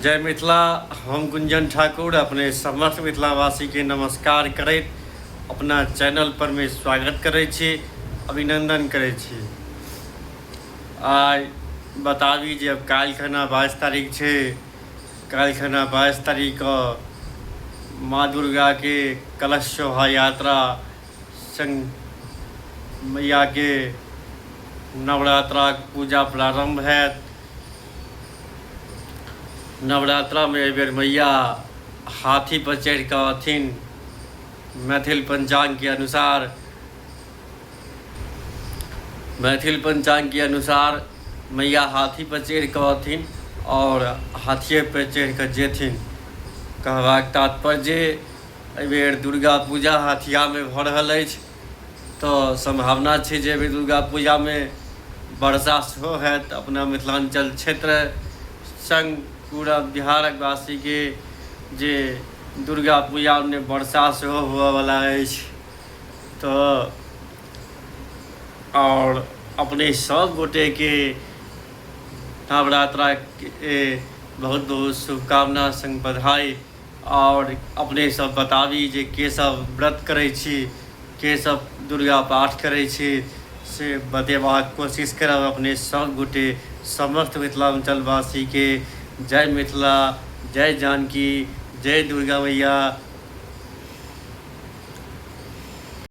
जय मिथिला। हम गुंजन ठाकुर अपने समस्त मिथिलावासी के नमस्कार करैत अपना चैनल पर में स्वागत करै छी, अभिनंदन करै छी। आइ बताबी जे अब काल्हि खना 22 तारीख छै। काल्हि खना 22 तारीख माँ दुर्गा के कलश शोभा यात्रा संग मैया के नवरात्रा पूजा प्रारंभ हैत। नवरात्रा में एहि बेर मैया हाथी पर चढ़ि कऽ अथिन। मैथिल पंचांग के अनुसार मैया हाथी पर चढ़ि कऽ अथिन और हाथिए पर चढ़ि कऽ जेथिन। कहबाक तात्पर्य जे एहि बेर दुर्गा पूजा हाथिया में भऽ रहल अछि, तऽ संभावना छै जे एहि दुर्गा पूजा में वर्षा सेहो हैत। अपना मिथिलांचल क्षेत्र संग पूरा बिहारक वासी के जे दुर्गा पूजा में वर्षा सेहो हुअ वाला अछि। तऽ और अपने सब गोटे के नवरात्रा के बहुत बहुत शुभकामना संग बधाई। और अपने सब बताबी जे के सब व्रत करै छी, के सब दुर्गा पाठ करै छी, से बतेबाक कोशिश करब अपने सब गोटे समस्त मिथिलांचल वासी के। जय मिथिला, जय जानकी, जय दुर्गा मैया।